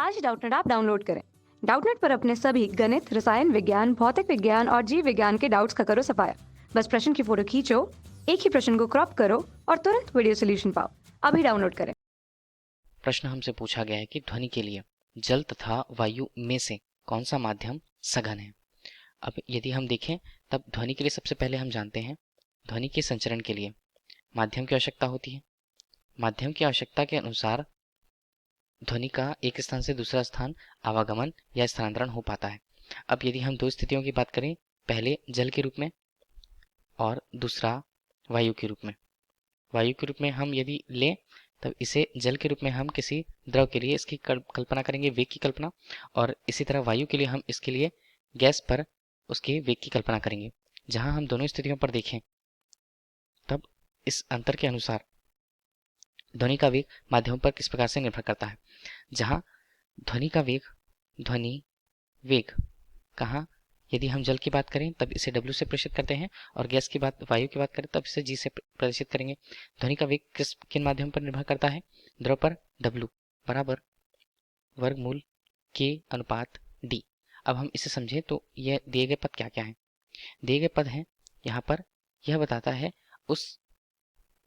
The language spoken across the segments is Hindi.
आज डाउटनेट आप डाउनलोड करें। डाउटनेट पर अपने सभी गणित, रसायन विज्ञान, भौतिक विज्ञान और जीव विज्ञान के डाउट्स का करो सफाया। बस प्रश्न की फोटो खींचो, एक ही प्रश्न को क्रॉप करो और तुरंत वीडियो सोल्यूशन पाओ। अभी डाउनलोड करें। प्रश्न हमसे पूछा गया है कि ध्वनि के लिए जल तथा वायु में से कौन सा माध्यम सघन है। अब यदि हम देखें तब ध्वनि के लिए सबसे पहले हम जानते हैं ध्वनि के संचरण के लिए माध्यम की आवश्यकता होती है। माध्यम की आवश्यकता के अनुसार ध्वनि का एक स्थान से दूसरा स्थान आवागमन या स्थानांतरण हो पाता है। अब यदि हम दो स्थितियों की बात करें, पहले जल के रूप में और दूसरा वायु के रूप में। वायु के रूप में हम यदि लें तब इसे जल के रूप में हम किसी द्रव के लिए इसकी कल्पना करेंगे, वेग की कल्पना, और इसी तरह वायु के लिए हम इसके लिए गैस पर उसके वेग की कल्पना करेंगे। जहां हम दोनों स्थितियों पर देखें तब इस अंतर के अनुसार ध्वनि का वेग माध्यम पर किस प्रकार से निर्भर करता है। जहां ध्वनि का वेग, ध्वनि वेग कहाँ, यदि हम जल की बात करें तब इसे W से प्रदर्शित करते हैं और गैस की बात, वायु की बात करें तब इसे G से प्रदर्शित करेंगे। ध्वनि का वेग किन माध्यम पर निर्भर करता है? द्रव पर W बराबर वर्गमूल K अनुपात D। अब हम इसे समझें तो यह दिए गए पद क्या क्या है। दिए गए पद हैं यहाँ पर, यह बताता है उस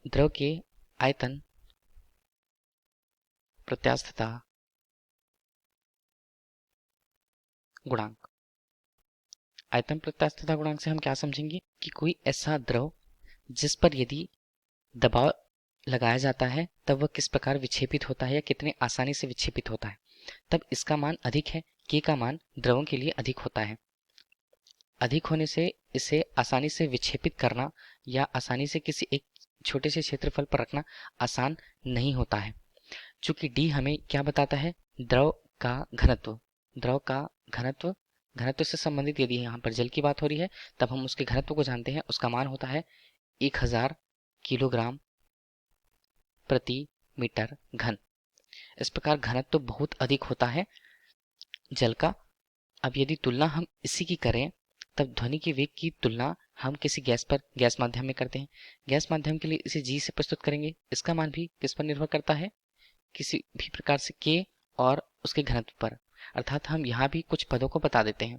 द्रव के आयतन, प्रत्यास्थता, गुणांक। आयतन, प्रत्यास्थता, गुणांक से हम क्या समझेंगे कि कोई ऐसा द्रव जिस पर यदि दबाव लगाया जाता है तब वह किस प्रकार विक्षेपित होता है या कितने आसानी से विक्षेपित होता है, तब इसका मान अधिक है। के का मान द्रवों के लिए अधिक होता है। अधिक होने से इसे आसानी से विक्षेपित करना या आसानी से किसी एक छोटे से क्षेत्रफल पर रखना आसान नहीं होता है। चूंकि डी हमें क्या बताता है? द्रव का घनत्व। द्रव का घनत्व, घनत्व से संबंधित यदि यहाँ पर जल की बात हो रही है तब हम उसके घनत्व को जानते हैं। उसका मान होता है 1000 किलोग्राम प्रति मीटर घन। इस प्रकार घनत्व बहुत अधिक होता है जल का। अब यदि तुलना हम इसी की करें तब ध्वनि के वेग की तुलना हम किसी गैस माध्यम में करते हैं। गैस माध्यम के लिए इसे G से प्रस्तुत करेंगे। इसका मान भी किस पर निर्भर करता है? किसी भी प्रकार से K और उसके घनत्व पर। अर्थात हम यहाँ भी कुछ पदों को बता देते हैं।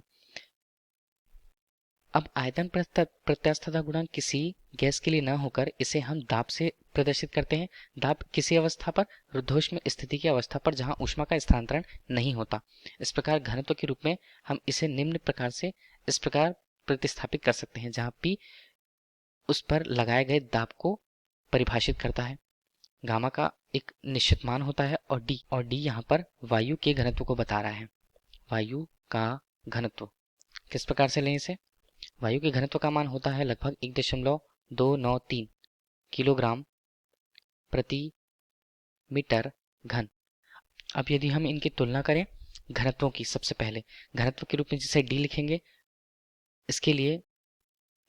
अब आयतन प्रत्यास्थता गुणांक किसी गैस के लिए न होकर इसे हम दाब से प्रदर्शित करते हैं। दाब किसी अवस्था पर? रुद्धोष्म स्थिति की अवस्था पर, जहां ऊष्मा का स्थानांतरण नहीं होता। इस प्रकार घनत्व के रूप में हम इसे निम्न प्रकार से इस प्रकार प्रतिस्थापित कर सकते हैं, जहां P उस पर लगाए गए दाब को परिभाषित करता है, गामा का एक निश्चित मान होता है, और D यहाँ पर वायु के घनत्व को बता रहा है। वायु का घनत्व किस प्रकार से लें इसे? वायु के घनत्व का मान होता है लगभग 1.293 किलोग्राम प्रति मीटर घन। अब यदि हम इनकी तुलना करें घनत्वों की, सबसे पहले घनत्व के रूप में जिसे डी लिखेंगे, इसके लिए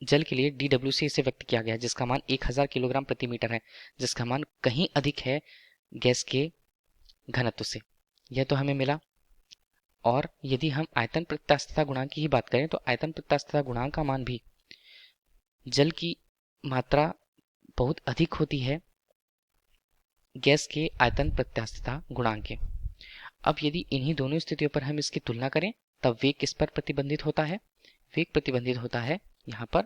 जल के लिए DW से इसे व्यक्त किया गया है, जिसका मान 1000 किलोग्राम प्रति मीटर है, जिसका मान कहीं अधिक है गैस के घनत्व से। यह तो हमें मिला। और यदि हम आयतन प्रत्यास्थता गुणांक की ही बात करें तो आयतन प्रत्यास्थता गुणांक का मान भी जल की मात्रा बहुत अधिक होती है गैस के आयतन प्रत्यास्थता गुणांक के। अब यदि इन्हीं दोनों स्थितियों पर हम इसकी तुलना करें तब वेग किस पर प्रतिबंधित होता है? वेग प्रतिबंधित होता है यहाँ पर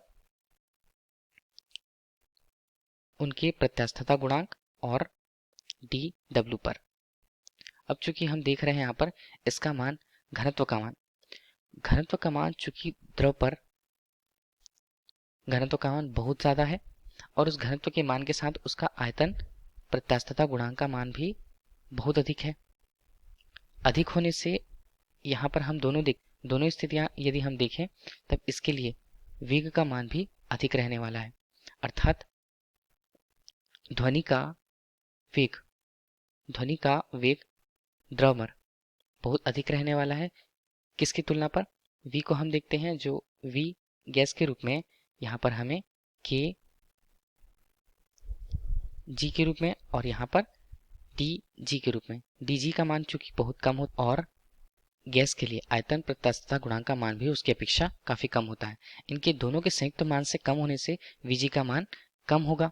उनके प्रत्यास्थता गुणांक और DW पर। अब चूंकि हम देख रहे हैं यहाँ पर इसका मान, घनत्व का मान चूंकि द्रव पर घनत्व का मान बहुत ज्यादा है और उस घनत्व के मान के साथ उसका आयतन प्रत्यास्थता गुणांक का मान भी बहुत अधिक है। अधिक होने से यहाँ पर हम दोनों स्थितियां यदि हम देखें तब इसके लिए वेग का मान भी अधिक रहने वाला है। अर्थात ध्वनि का वेग द्रव्यमर बहुत अधिक रहने वाला है। किसकी तुलना पर? V को हम देखते हैं, जो V गैस के रूप में यहाँ पर हमें K G के रूप में और यहाँ पर DG के रूप में। DG का मान चूंकि बहुत कम हो और गैस के लिए आयतन प्रत्यास्थता गुणांक का मान भी उसकी अपेक्षा काफी कम होता है। इनके दोनों के संयुक्त मान से कम होने से Vg का मान कम होगा,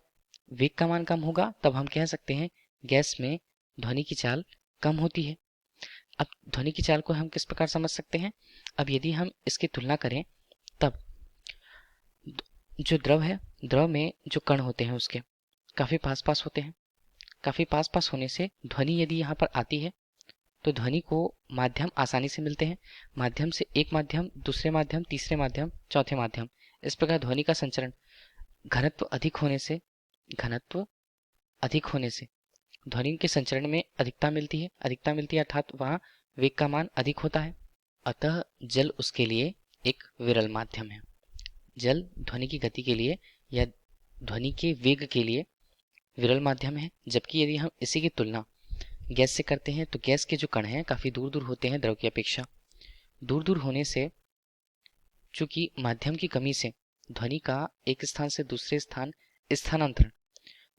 वेग का मान कम होगा। तब हम कह सकते हैं गैस में ध्वनि की चाल कम होती है। अब ध्वनि की चाल को हम किस प्रकार समझ सकते हैं? अब यदि हम इसकी तुलना करें तब जो द्रव है, द्रव में जो कण होते हैं उसके काफी पास पास होते हैं। काफी पास पास होने से ध्वनि यदि यहाँ पर आती है तो ध्वनि को माध्यम आसानी से मिलते हैं। माध्यम से एक माध्यम, दूसरे माध्यम, तीसरे माध्यम, चौथे माध्यम, इस प्रकार ध्वनि का संचरण घनत्व घनत्व अधिक होने से ध्वनि के संचरण में अधिकता मिलती है अर्थात वहाँ वेग का मान अधिक होता है। अतः जल उसके लिए एक विरल माध्यम है। जल ध्वनि की गति के लिए या ध्वनि के वेग के लिए विरल माध्यम है। जबकि यदि हम इसी की तुलना गैस से करते हैं तो गैस के जो कण हैं काफी दूर दूर होते हैं द्रव की अपेक्षा। दूर दूर होने से चूंकि माध्यम की कमी से ध्वनि का एक स्थान से दूसरे स्थान स्थानांतरण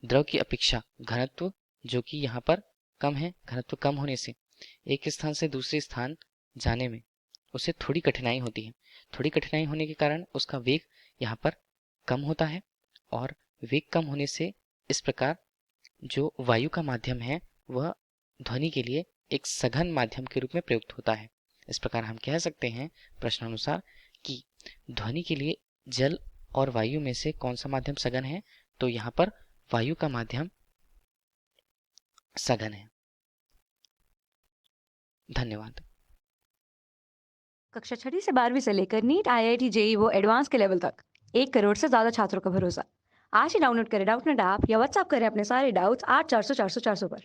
द्रव की अपेक्षा घनत्व जो कि यहाँ पर कम है, घनत्व कम होने से एक स्थान से दूसरे स्थान जाने में उसे थोड़ी कठिनाई होती है। थोड़ी कठिनाई होने के कारण उसका वेग यहाँ पर कम होता है और वेग कम होने से इस प्रकार जो वायु का माध्यम है वह ध्वनि के लिए एक सघन माध्यम के रूप में प्रयुक्त होता है। इस प्रकार हम कह सकते हैं प्रश्नानुसार कि ध्वनि के लिए जल और वायु में से कौन सा माध्यम सघन है? तो यहाँ पर वायु का माध्यम सघन है। धन्यवाद। कक्षा 6वीं से 12वीं से लेकर नीट, आईआईटी, जेई वो एडवांस के लेवल तक 1 करोड़ से ज्यादा छात्रों का भरोसा। आज ही डाउनलोड करें डाउटनेट ऐप या व्हाट्सएप करें अपने सारे डाउट्स 8400 400 400 पर।